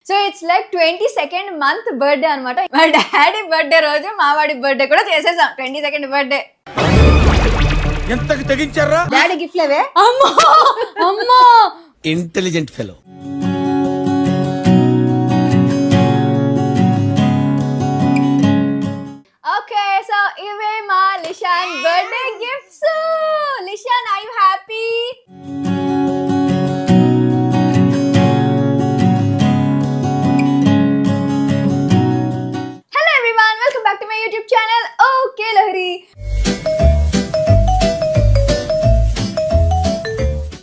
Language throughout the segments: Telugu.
So it's like 22nd month birthday అనమాట. మా డాడీ బర్త్డే రోజు మా వాడి బర్త్డే కూడా చేసేసాం. 22nd birthday. ఎంతకు తెగించారా? డాడీ గిఫ్ట్ లేవే. అమ్మో అమ్మో ఇంటెలిజెంట్ ఫెలో. ఓకే, సో ఇవే మా Lishan birthday gifts. Lishan, are you happy? Hello everyone, welcome back to my YouTube channel okay Lahari.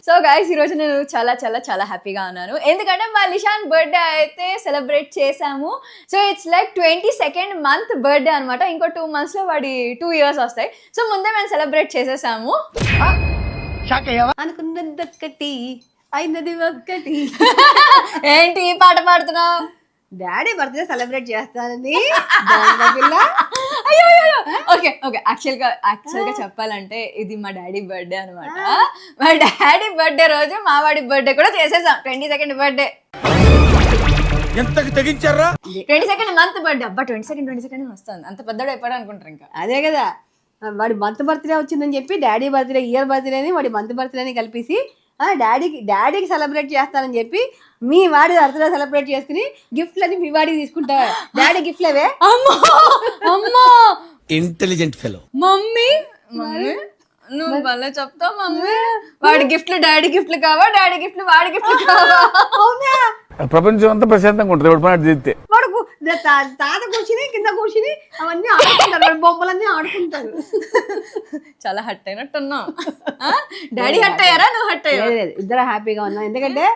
So guys, ఈరోజు నేను చాలా చాలా చాలా హ్యాపీగా ఉన్నాను. ఎందుకంటే మా లిషాన్ బర్త్డే అయితే సెలబ్రేట్ చేసాము. So it's like 22nd month birthday అనమాట. ఇంకో 2 monthsలో వాడి 2 years వస్తాయి. సో ముందే మేము సెలబ్రేట్ చేసేసాము. అనుకున్నది ఒక్కటి అయినది ఒక్కటి. ఏంటి ఈ పాట పాడుతున్నావు? డాడీ బర్త్డే సెలబ్రేట్ చేస్తానని పిల్ల. ఓకే ఓకే, యాక్చువల్గా చెప్పాలంటే ఇది మా డాడీ బర్త్డే అనమాట. మా డాడీ బర్త్డే రోజు మా వాడి బర్త్డే కూడా చేసేసాం. 22nd birthday. ఎంతకు తెగించారా? 22nd month birthday. అబ్బా 22nd వస్తుంది. అంత పెద్దడు అయిపోయాడు అనుకుంటారు ఇంకా. అదే కదా, వాడి మంత్ బర్త్డే వచ్చిందని చెప్పి డాడీ బర్త్డే ఇయర్ బర్త్డేని వాడి మంత్ బర్త్డేని కలిపేసి డాడీకి సెలబ్రేట్ చేస్తానని చెప్పి మీ వాడి బర్త్డే సెలబ్రేట్ చేసుకుని గిఫ్ట్లని మీ వాడికి తీసుకుంటా. డాడీ గిఫ్ట్ లేవే. అమ్మో అమ్మో ఇంటెలిజెంట్ ఫెలో. మమ్మీ నువ్వు భలే చెప్తావు మమ్మీ. వాడి గిఫ్ట్లు డాడీ గిఫ్ట్లు కావా, డాడీ గిఫ్ట్లు వాడి గిఫ్ట్లు కావా? అవునా? ప్రపంచం అంతా ప్రశాంతంగా ఉంటుంది వాడు పని చేస్తే. వాడు తాత కూర్చుని కింద కూర్చుని అవన్నీ ఆడుకుంటారు, బొమ్మలన్నీ ఆడుకుంటారు. చాలా హట్ అయినట్టున్నావు. డాడీ హట్ అయ్యారా, నువ్వు హట్ అయ్యావు? లేదు, ఇద్దరు హ్యాపీగా ఉన్నాం. ఎందుకంటే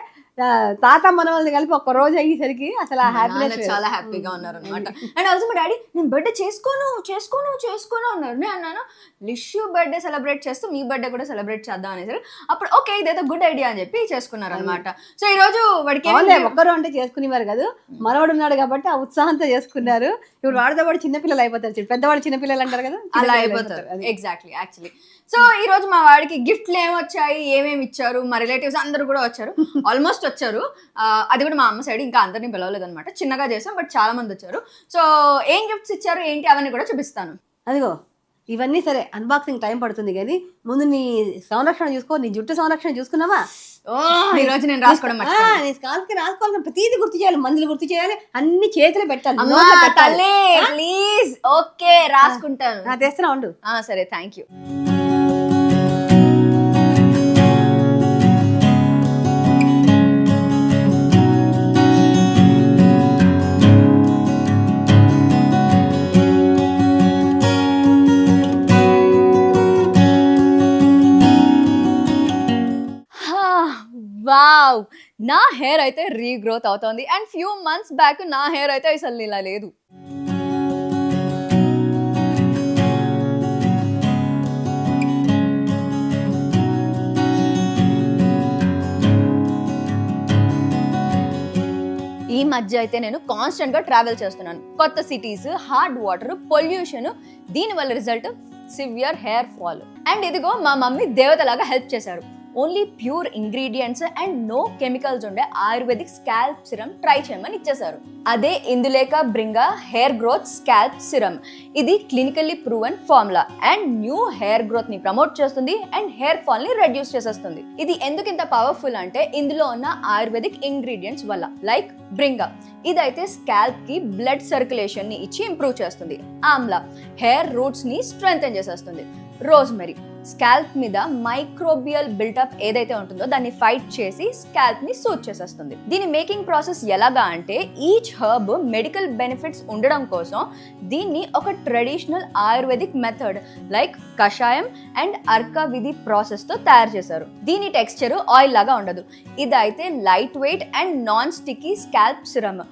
తాత మనవల్ని కలిపి ఒక్క రోజు అయ్యేసరికి అసలు హ్యాపీనెస్ చాలా హ్యాపీగా ఉన్నారు అనమాట. అండ్ ఆల్సో మా డాడీ నేను బర్త్డే చేసుకోను అన్నారు. నేను అన్నాను లిష్యూ బర్త్డే సెలబ్రేట్ చేస్తూ మీ బర్త్డే కూడా సెలబ్రేట్ చేద్దాం అనేసి. అప్పుడు ఓకే ఇదైతే గుడ్ ఐడియా అని చెప్పి చేసుకున్నారు అనమాట. సో ఈ రోజు వాడికి ఒక్కరు అంటే చేసుకునేవారు కాదు, మనవాడు ఉన్నాడు కాబట్టి ఆ ఉత్సాహంతో చేసుకున్నారు. ఇప్పుడు వాడితో పాటు చిన్నపిల్లలు అయిపోతారు, పెద్దవాడు చిన్నపిల్లలు అంటారు కదా, అలా అయిపోతారు. ఎగ్జాక్ట్లీ. యాక్చువల్లీ సో ఈ రోజు మా వాడికి గిఫ్ట్లు ఏమొచ్చాయి, ఏమేమి ఇచ్చారు, మా రిలేటివ్స్ అందరూ కూడా వచ్చారు. ఆల్మోస్ట్ వచ్చారు. అది కూడా మా అమ్మ సైడ్, ఇంకా అందరినీ పిలవలేదు అనమాట. చిన్నగా చేసాం, బట్ చాలా మంది వచ్చారు. సో ఏం గిఫ్ట్స్ ఇచ్చారు ఏంటి అవన్నీ కూడా చూపిస్తాను. అదిగో ఇవన్నీ సరే, అన్బాక్సింగ్ టైం పడుతుంది కానీ ముందు నీ సంరక్షణ చూసుకో. నీ జుట్టు సంరక్షణ చూసుకున్నావా? ఈ రోజు నేను రాసుకోవడం నీ స్కాల్ఫ్కి రాసుకోవాలి, ప్రతిదీ గుర్తు చేయాలి, మందులు గుర్తు చేయాలి, అన్ని చేతులు పెట్టాలి. ప్లీజ్. ఓకే రాసుకుంటాను. తెస్తున్నా ఉండు. సరే, థ్యాంక్ యూ. వావ్, నా హెయిర్ అయితే రీగ్రోత్ అవుతోంది. అండ్ ఫ్యూ మంత్స్ బ్యాక్ నా హెయిర్ అయితే అసలు ఇలా లేదు. ఈ మధ్య అయితే నేను కాన్స్టెంట్ గా ట్రావెల్ చేస్తున్నాను. కొత్త సిటీస్, హార్డ్ వాటర్, పొల్యూషన్, దీని వల్ల result severe hair fall. And ఇదిగో మా మమ్మీ దేవతలాగా హెల్ప్ చేశారు. Only pure ingredients and no chemicals ఉండే ఆయుర్వేదిక్ స్కాల్ప్ సిరమ్ ట్రై చేయమని ఇచ్చేసారు. అదే Indulekha Bringha hair growth scalp serum. ఇది clinically proven formula and new hair growth ని ప్రమోట్ చేస్తుంది అండ్ హెయిర్ ఫాల్ ని రెడ్యూస్ చేసేస్తుంది. ఇది ఎందుకు ఇంత పవర్ఫుల్ అంటే ఇందులో ఉన్న ఆయుర్వేదిక్ ఇంగ్రీడియంట్స్ వల్ల. లైక్ బ్రింగా, ఇదైతే స్కాల్ప్ కి బ్లడ్ సర్క్యులేషన్ ని ఇచ్చి ఇంప్రూవ్ చేస్తుంది. ఆమ్లా హెయిర్ రూట్స్ ని స్ట్రెంగ్తెన్ చేసేస్తుంది. రోజ్మెరీ స్కాల్ప్ మీద మైక్రోబియల్ బిల్డప్ ఏదైతే ఉంటుందో దాన్ని ఫైట్ చేసి స్కాల్ప్ ని సూట్ చేసేస్తుంది. దీని మేకింగ్ ప్రాసెస్ ఎలాగా అంటే ఈచ్ హర్బ్ మెడికల్ బెనిఫిట్స్ ఉండడం కోసం దీన్ని ఒక ట్రెడిషనల్ ఆయుర్వేదిక్ మెథడ్ లైక్ కషాయం అండ్ అర్క విధి ప్రాసెస్ తో తయారు చేశారు. దీని టెక్స్చర్ ఆయిల్ లాగా ఉండదు. ఇదైతే light weight and non sticky scalp serum.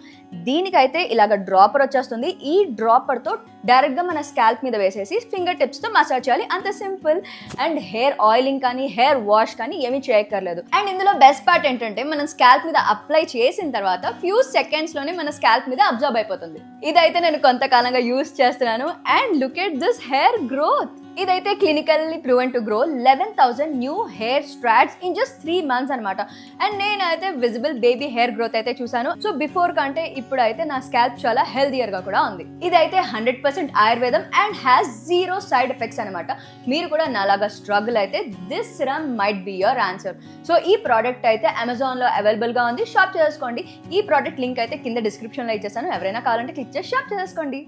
దీనికైతే ఇలాగ డ్రాపర్ వచ్చేస్తుంది. ఈ డ్రాపర్ తో డైరెక్ట్ గా మన స్కాల్ప్ మీద వేసేసి ఫింగర్ టిప్స్ తో మసాజ్ చేయాలి. అంత సింపుల్. అండ్ హెయిర్ ఆయిలింగ్ కానీ హెయిర్ వాష్ కానీ ఏమీ చేయక్కర్లేదు. అండ్ ఇందులో బెస్ట్ పార్ట్ ఏంటంటే మనం స్కాల్ప్ మీద అప్లై చేసిన తర్వాత ఫ్యూ సెకండ్స్ లోనే మన స్కాల్ప్ మీద అబ్జర్వ్ అయిపోతుంది. ఇదైతే నేను కొంతకాలంగా యూస్ చేస్తున్నాను. And look at this hair growth. ఇదైతే clinically proven to grow 11,000 new hair strands in just 3 months అనమాట. అండ్ నేనైతే విజిబుల్ బేబీ హెయిర్ గ్రోత్ అయితే చూసాను. సో బిఫోర్ కంటే ఇప్పుడు అయితే నా స్కాల్ప్ చాలా హెల్దియర్ గా కూడా ఉంది. ఇదైతే 100% ఆయుర్వేదం అండ్ హ్యాస్ 0 సైడ్ ఎఫెక్ట్స్ అనమాట. మీరు కూడా నాలాగా స్ట్రగుల్ అయితే this serum might be your answer. So ఈ ప్రోడక్ట్ అయితే అమెజాన్ లో అవైలబుల్ గా ఉంది, షాప్ చేసుకోండి. ఈ ప్రోడక్ట్ లింక్ అయితే కింద డిస్క్రిప్షన్ లో ఇచ్చేసాను, ఎవరైనా కావాలంటే క్లిక్ చేసి షాప్ చేసుకోండి.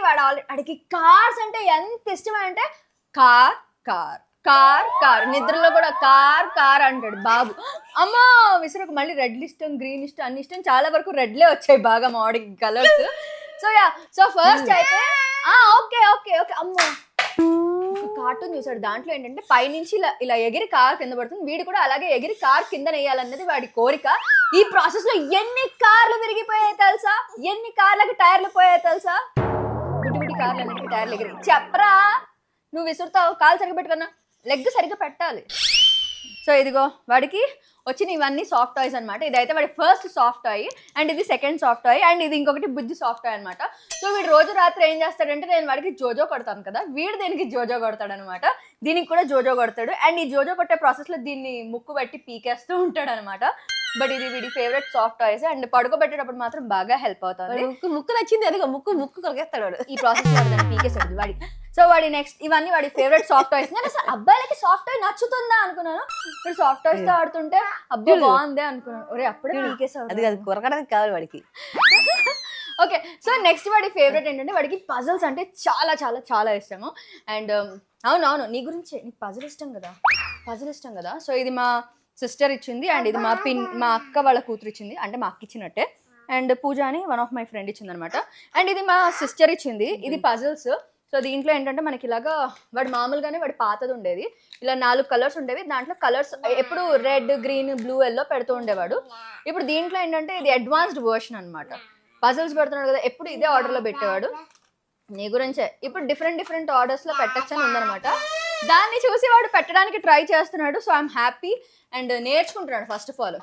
వాడు వాడికి కార్స్ అంటే ఎంత ఇష్టం అంటే కార్ కార్ కార్ కార్ నిద్రలో కూడా కార్ కార్ అంటాడు బాబు. అమ్మా విసురకు మళ్ళీ రెడ్ ఇష్టం, గ్రీన్ ఇష్టం, అన్ని ఇష్టం. చాలా వరకు రెడ్లే వచ్చాయి బాగా మాడికి కలర్స్. సో ఫస్ట్ అయితే ఓకే ఓకే ఓకే అమ్మా కార్టూన్ చూసాడు. దాంట్లో ఏంటంటే పైనుంచి ఇలా ఎగిరి కార్ కింద పడుతుంది, వీడు కూడా అలాగే ఎగిరి కార్ కింద నెయ్యాలన్నది వాడి కోరిక. ఈ ప్రాసెస్ లో ఎన్ని కార్లు విరిగిపోయాయి తెలుసా, ఎన్ని కార్లకి టైర్లు పోయాయి తెలుసా, బుడ్డి కార్లు అన్నింటికి టైర్లు ఎగిరి. చెప్పరా నువ్వు విసురుతావు, కాలు సరిగ్గా పెట్టుకున్నా, లెగ్ సరిగ్గా పెట్టాలి. సో ఇదిగో వాడికి వచ్చిన ఇవన్నీ సాఫ్ట్ టాయ్స్ అనమాట. ఇదైతే వాడి ఫస్ట్ సాఫ్ట్ టాయ్ అండ్ ఇది సెకండ్ సాఫ్ట్ టాయ్ అండ్ ఇది ఇంకొకటి బుజ్జి సాఫ్ట్ టాయ్ అనమాట. సో వీడు రోజు రాత్రి ఏం చేస్తాడంటే, నేను వాడికి జోజో కొడతాను కదా, వీడు దీనికి జోజో కొడతాడు అనమాట. దీనికి కూడా జోజో కొడతాడు అండ్ ఈ జోజో కొట్టే ప్రాసెస్ లో దీన్ని ముక్కు పెట్టి పీకేస్తూ ఉంటాడు అనమాట. బట్ ఇది వీడి ఫేవరెట్ సాఫ్ట్ టాయ్స్ అండ్ పడుకోబెట్టేటప్పుడు మాత్రం బాగా హెల్ప్ అవుతుంది. ముక్కు నచ్చింది, అదిగో ముక్కు కొరికేస్తాడు వాడు ఈ ప్రాసెస్ లో పీకేస్తాడు వాడి. సో వాడి నెక్స్ట్ ఇవన్నీ వాడి ఫేవరెట్ సాఫ్ట్ టాయ్స్. నేను అసలు అబ్బాయిలకి సాఫ్ట్ టాయ్ నచ్చుతుందా అనుకున్నాను, ఇప్పుడు సాఫ్ట్ టాయ్స్ తో ఆడుతుంటే అబ్బాయి బాగుంది అనుకున్నాను. ఒరే అప్పుడే పీకేసాడు, అది కాదు కొరకడానికి కావాలి వాడికి. ఓకే సో నెక్స్ట్ వాడి ఫేవరెట్ ఏంటంటే వాడికి పజల్స్ అంటే చాలా చాలా చాలా ఇష్టము. అండ్ అవునవును నీ గురించి, నీకు పజల్ ఇష్టం కదా. సో ఇది మా సిస్టర్ ఇచ్చింది అండ్ ఇది మా అక్క వాళ్ళ కూతురు ఇచ్చింది, అంటే మా అక్క ఇచ్చినట్టే. అండ్ పూజ అని వన్ ఆఫ్ మై ఫ్రెండ్ ఇచ్చింది అనమాట. అండ్ ఇది మా సిస్టర్ ఇచ్చింది, ఇది పజల్స్. సో దీంట్లో ఏంటంటే మనకి ఇలాగా వాడు మామూలుగానే వాడి పాతది ఉండేది, ఇలా 4 కలర్స్ ఉండేవి. దాంట్లో కలర్స్ ఎప్పుడు రెడ్, గ్రీన్, బ్లూ, ఎల్లో పెడుతూ ఉండేవాడు. ఇప్పుడు దీంట్లో ఏంటంటే ఇది అడ్వాన్స్డ్ వర్షన్ అనమాట. పజల్స్ పెడుతున్నాడు కదా, ఎప్పుడు ఇదే ఆర్డర్లో పెట్టేవాడు. నీ గురించే ఇప్పుడు డిఫరెంట్ ఆర్డర్స్లో పెట్టచ్చని ఉందనమాట. దాన్ని చూసి వాడు పెట్టడానికి ట్రై చేస్తున్నాడు. సో ఐఎమ్ హ్యాపీ అండ్ నేర్చుకుంటున్నాడు. First of all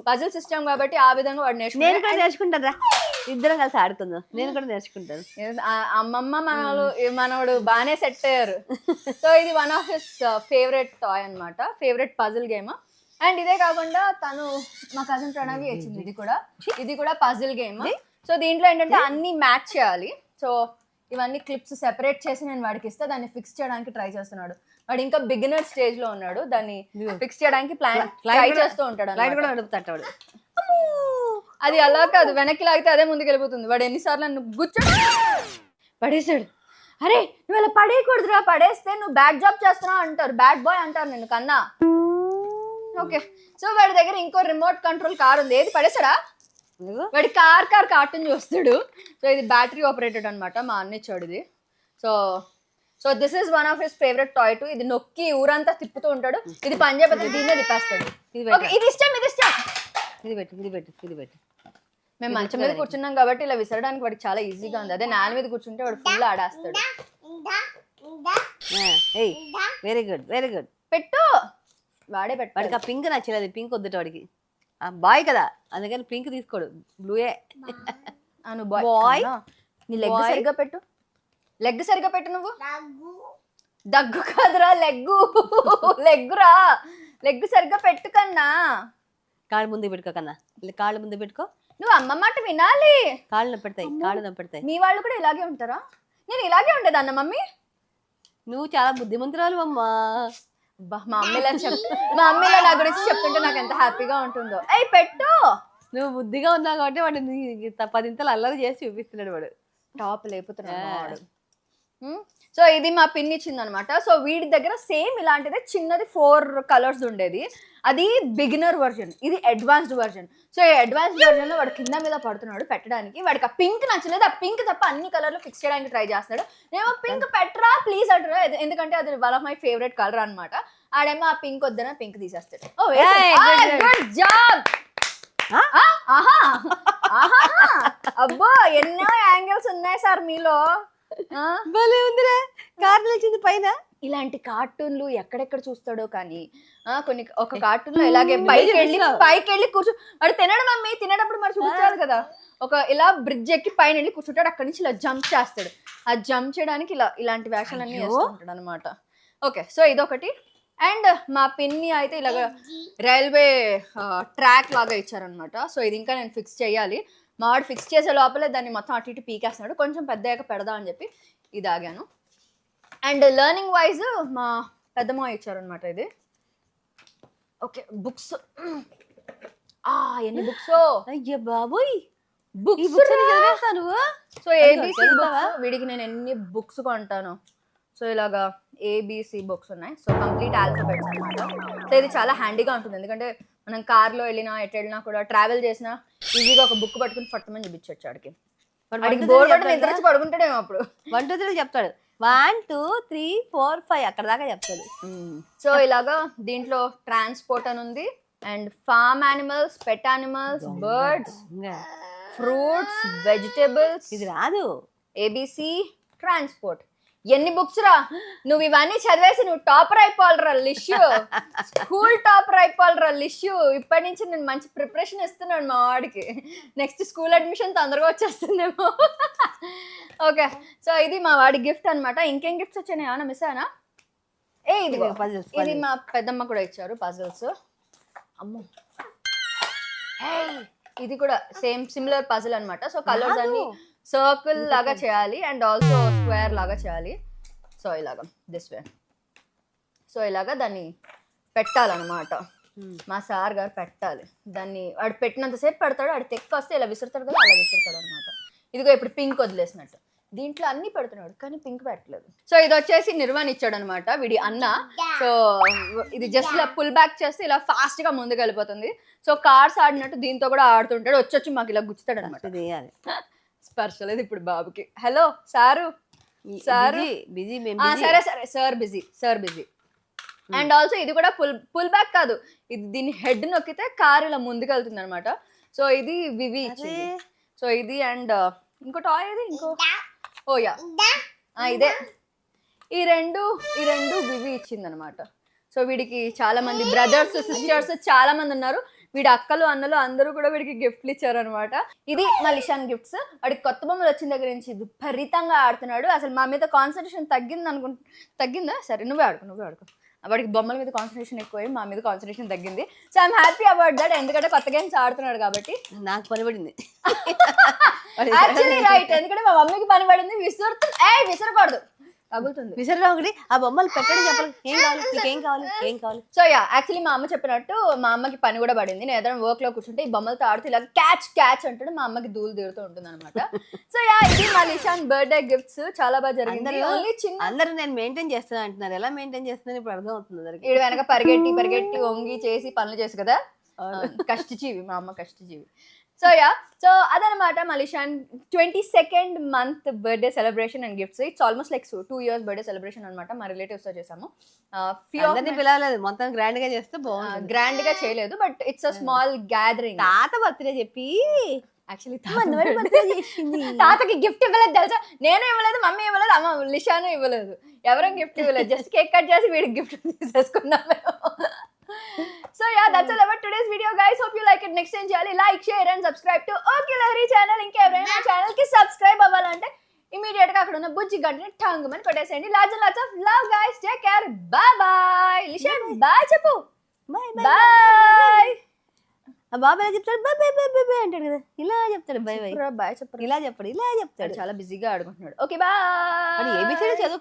puzzle system కాబట్టి ఆ విధంగా వాడు నేర్చుకుంటారా, ఇద్దరం కలిసి ఆడుకుందాం, నేను కూడా నేర్చుకుంటాను. అమ్మమ్మ మనోడు బాగానే సెట్ అయ్యారు. సో ఇది one of his favourite toy అనమాట, ఫేవరెట్ పజిల్ గేమ్. అండ్ ఇదే కాకుండా తను మా కజిన్ ప్రణవి ఇచ్చింది, ఇది కూడా పజిల్ గేమ్. సో దీంట్లో ఏంటంటే అన్ని మ్యాచ్ చేయాలి. సో ఇవన్నీ క్లిప్స్ సెపరేట్ చేసి నేను వాడికి ఇస్తే దాన్ని ఫిక్స్ చేయడానికి ట్రై చేస్తున్నాడు. వాడు ఇంకా బిగినర్ స్టేజ్ లో ఉన్నాడు, దాన్ని ఫిక్స్ చేయడానికి ట్రై చేస్తూ ఉంటాడు. అది అలా కాదు, వెనక్కి లాగితే అదే ముందుకు వెళ్ళిపోతుంది. వాడు ఎన్నిసార్లు నన్ను పడేసాడు. అరే నువ్వు అలా పడేయకూడదురా, పడేస్తే నువ్వు బ్యాడ్ జాబ్ చేస్తున్నావు అంటారు, బ్యాడ్ బాయ్ అంటారు నిన్ను కన్నా. ఓకే సో వాడి దగ్గర ఇంకో రిమోట్ కంట్రోల్ కార్ ఉంది, ఏది పడేసాడా. వాడి కార్టూన్ చూస్తాడు. సో ఇది బ్యాటరీ ఆపరేటెడ్ అనమాట, మా అన్న ఇచ్చాడు ఇది. So this is one of his favourite toy to. ఇది నొక్కి ఊరంతా తిప్పుతూ ఉంటాడు, ఇది పంజాబ్ దీన్నే తిప్పేస్తాడు. ఇది ఇష్టం ఇది పెట్టు. మేము మంచం మీద కూర్చున్నాం కాబట్టి ఇలా విసరడానికి వాడికి చాలా ఈజీగా ఉంది. అదే నాన్న మీద కూర్చుంటే వాడు ఫుల్ ఆడేస్తాడు. వెరీ గుడ్ పెట్టు. వాడే పెట్టు. వాడికి ఆ పింక్ నచ్చలేదు, పింక్ వద్దుట వాడికి. బాయ్ కదా అందుకని పింక్ తీసుకోడు, బ్లూయే. బాయ్ నీ లెగ్ సరిగ్గా పెట్టు, లెగ్ సరిగ్గా పెట్టు. నువ్వు దగ్గు కాదురా, లెగ్గురా, లెగ్ సరిగ్గా పెట్టు కన్నా. కాళ్ళు ముందు పెట్టుకో కన్నా, కాళ్ళు ముందు పెట్టుకో. నువ్వు అమ్మ మాట వినాలి. కాళ్ళు నొప్పెడతాయి. మీ వాళ్ళు కూడా ఇలాగే ఉంటారా? నేను ఇలాగే ఉండేది అన్న మమ్మీ. నువ్వు చాలా బుద్ధిమంతురాలు అమ్మా. మా అమ్మీలో నా గురించి చెప్తుంటే నాకు ఎంత హ్యాపీగా ఉంటుందో. అయ్యి పెట్టు. నువ్వు బుద్ధిగా ఉన్నావు కాబట్టి వాడు 10 అల్లరి చేసి చూపిస్తున్నాడు, వాడు టాప్ లేపుతున్నాడు వాడు. సో ఇది మా పిన్ ఇచ్చింది అనమాట. సో వీడి దగ్గర సేమ్ ఇలాంటిదే చిన్నది 4 కలర్స్ ఉండేది, అది బిగినర్ వర్జన్, ఇది అడ్వాన్స్డ్ వర్జన్. సో ఈ అడ్వాన్స్డ్ వర్జన్ లో వాడు కింద మీద పడుతున్నాడు పెట్టడానికి. వాడికి ఆ పింక్ నచ్చలేదు, ఆ పింక్ తప్ప అన్ని కలర్లు ఫిక్స్ చేయడానికి ట్రై చేస్తున్నాడు. నేను పింక్ పెట్టరా ప్లీజ్ అంటారా, ఎందుకంటే అది one of my favourite colour అనమాట. ఆడేమో ఆ పింక్ వద్దన పింక్ తీసేస్తాడు. Hey, good, good job. అబ్బో ఎన్నో యాంగిల్స్ ఉన్నాయి సార్ మీలో. భలే ఉందిరా, కార్లు వచ్చింది పైన. ఇలాంటి కార్టూన్లు ఎక్కడెక్కడ చూస్తాడో కానీ కొన్ని ఒక కార్టూన్ లో ఇలాగే పైకి వెళ్ళి కూర్చో వాడు తినడం మమ్మీ తినేటప్పుడు మరి చూపించాలి కదా. ఒక ఇలా బ్రిడ్జ్ ఎక్కి పైన వెళ్ళి కూర్చుంటాడు, అక్కడి నుంచి ఇలా జంప్ చేస్తాడు. ఆ జంప్ చేయడానికి ఇలాంటి వేషాలన్నీ వేస్తుంటాడు అనమాట. ఓకే, సో ఇదొకటి. అండ్ మా పిన్ని అయితే ఇలాగ రైల్వే ట్రాక్ లాగా ఇచ్చారనమాట. సో ఇది ఇంకా నేను ఫిక్స్ చేయాలి. మా వాడు ఫిక్స్ చేసే లోపలే దాన్ని మొత్తం అటు ఇటు పీకేస్తున్నాడు. కొంచెం పెద్దయ్యాక పెడదా అని చెప్పి ఇది ఆగాను. అండ్ లెర్నింగ్ వైజ్ మా పెద్దమ్మ ఇచ్చారనమాట ఇది. Okay, books. ఎన్ని బుక్స్ అయ్యా బాబోయ్, బుక్స్. సో ఏబిసి బుక్స్, వీడికి నేను ఎన్ని బుక్స్ కొంటాను. సో ఇలాగా ఏబిసి బుక్స్ ఉన్నాయి. సో కంప్లీట్ ఆల్ఫాబెట్స్ అనమాట. సో ఇది చాలా హ్యాండీగా ఉంటుంది, ఎందుకంటే మనం కార్లో వెళ్ళినా ఎటు వెళ్ళినా కూడా ట్రావెల్ చేసినా ఈజీగా ఒక బుక్ పట్టుకుని పట్టమని చూపించవచ్చు. వాడికి బోర్ పట్టు నిద్ర వచ్చి పడుకుంటాడేమో అప్పుడు. 1 2 3 చెప్తాడు. 1 2 3 4 5 అక్కడ దాకా చెప్తాడు. సో ఇలాగా దీంట్లో ట్రాన్స్పోర్ట్ అని ఉంది. And farm animals, pet animals, birds, fruits, vegetables. ఇది రాదు. ABC transport. ఎన్ని బుక్స్ రా నువ్వు ఇవన్నీ చదివేసి నువ్వు టాపర్ అయిపోవాలరా లిష్యూ. School topper అయిపోవాలరా లిష్యూ. ఇప్పటి నుంచి నేను మంచి ప్రిపరేషన్ ఇస్తున్నాను మా వాడికి. నెక్స్ట్ స్కూల్ అడ్మిషన్ తొందరగా వచ్చేస్తుందేమో. ఓకే, సో ఇది మా వాడి గిఫ్ట్ అనమాట. ఇంకేం గిఫ్ట్స్ వచ్చాయి, ఏమన్నా మిస్ అయినా? ఇదిగో ఇది మా పెద్దమ్మ కూడా ఇచ్చారు, పజిల్స్. అమ్మో, ఇది కూడా సేమ్ సిమిలర్ పజిల్ అనమాట. సో కలర్స్ అన్ని సర్కిల్ లాగా చేయాలి అండ్ ఆల్సో స్క్వేర్ లాగా చేయాలి. సో ఇలాగా దిస్ వే. సో ఇలాగా దాన్ని పెట్టాలన్నమాట. మా సార్ గారు పెట్టాలి దాన్ని. వాడు పెట్టినంతసేపు పెడతాడు, వాడు తెక్క వస్తే ఇలా విసురుతాడు కదా, అలా విసురుతాడు అనమాట. ఇదిగో ఇప్పుడు పింక్ వదిలేసినట్టు దీంట్లో అన్ని పెడుతున్నాడు కానీ పింక్ పెట్టలేదు. సో ఇది వచ్చేసి నిర్వాణ్ ఇచ్చాడు అనమాట, వీడి అన్న. సో ఇది జస్ట్ ఇలా పుల్ బ్యాక్ చేస్తే ఇలా ఫాస్ట్ గా ముందుకు వెళ్ళిపోతుంది. సో కార్స్ ఆడినట్టు దీంతో కూడా ఆడుతుంటాడు. వచ్చి మాకు ఇలా గుచ్చుతాడు అనమాట. స్పర్శలేదు ఇప్పుడు బాబుకి. Hello sir, sir busy. సరే సరే, sir busy, sir busy. And also ఇది కూడా పుల్ బ్యాక్ కాదు, ఇది దీని హెడ్ నొక్కితే కార్ ఇలా ముందుకు వెళ్తుంది అనమాట. సో ఇది వివి ఇచ్చింది. సో ఇది అండ్ ఇంకో టాయ్ ఇది ఇంకో ఓయా ఇదే. ఈ రెండు వివి ఇచ్చింది అనమాట. సో వీడికి చాలా మంది బ్రదర్స్ సిస్టర్స్ చాలా మంది ఉన్నారు. వీడి అక్కలు అన్నలు అందరూ కూడా వీడికి గిఫ్ట్లు ఇచ్చారు అనమాట. ఇది మా లిషాన్ గిఫ్ట్స్. వాడికి కొత్త బొమ్మలు వచ్చిన దగ్గర నుంచి విపరీతంగా ఆడుతున్నాడు. అసలు మా మీద కాన్సన్ట్రేషన్ తగ్గిందా? సరే నువ్వే ఆడుకో. వాడికి బొమ్మల మీద కాన్సన్ట్రేషన్ ఎక్కువ, మా మీద కాన్సన్ట్రేషన్ తగ్గింది. So I'm happy about that, ఎందుకంటే కొత్త గేమ్స్ ఆడుతున్నాడు కాబట్టి. నాకు పని పడింది యాక్చువల్లీ రైట్, ఎందుకంటే మా మమ్మీకి పని పడింది. విసరకూడదు, తగులుతుంది. విసరరా ఒకటి. ఆ బొమ్మలు పెట్టడం చెప్పాలి. ఏం కావాలి. సో యాక్చువల్లీ మా అమ్మ చెప్పినట్టు మా అమ్మకి పని కూడా పడింది. నేను ఏదైనా వర్క్ లో కూర్చుంటే ఈ బొమ్మలతో ఆడుతూ ఇలా క్యాచ్ అంటాడు. మా అమ్మకి దూలు తీరుతూ ఉంటుంది అనమాట. సో ఇది మా లిషాన్ బర్త్డే గిఫ్ట్స్. చాలా బాగా జరిగింది. అందరూ నేను మెయింటైన్ చేస్తాను అంటున్నారు. ఎలా మెయింటైన్ చేస్తున్నాను ఇప్పుడు అర్థం అవుతుంది. వీడు వెనక పరిగెట్టి వంగి చేసి పనులు చేసి కదా, కష్టజీవి మా అమ్మ, కష్టజీవి. సో అదనమాట మలిషాన్ 22nd month birthday celebration and gifts. It's almost like 2 years birthday celebration అనమాట. మా రిలేటివ్స్ తో చేసాము. పిలవలేదు, మొత్తం గ్రాండ్ గా చేస్తే బాగుంది. గ్రాండ్ గా చేయలేదు, but it's a small gathering. తాత బర్త్డే చెప్పి యాక్చువల్లీ తాతకి గిఫ్ట్ ఇవ్వలేదు తెలుసా. నేను ఇవ్వలేదు, మమ్మీ ఇవ్వలేదు, అమ్మ లిషాను ఇవ్వలేదు. ఎవరో గిఫ్ట్ ఇవ్వలేదు. జస్ట్ కేక్ కట్ చేసి వీడికి గిఫ్ట్ తీసేసుకున్నాం మేము. So that's all about today's video guys. Hope you like it. Next time cheyali like, share and subscribe to Okay Lahari channel. Inke evraina channel ki subscribe avvalante immediate ga akkada unna bujji gantani ఠంగమని కొట్టేసేయండి. Lots of love guys. Take care. Bye bye. Lishan bye చెప్పు. Bye. ఆ బాబు ఎలా చెప్తాడు? బై అంటాడు కదా, ఇలా చెప్తాడు. బై బాయ్ చెప్పరు, ఇలా చెప్పాడు. చాలా బిజీగా ఆడుకుంటున్నాడు. Okay bye. ఏబిసిడి చదువు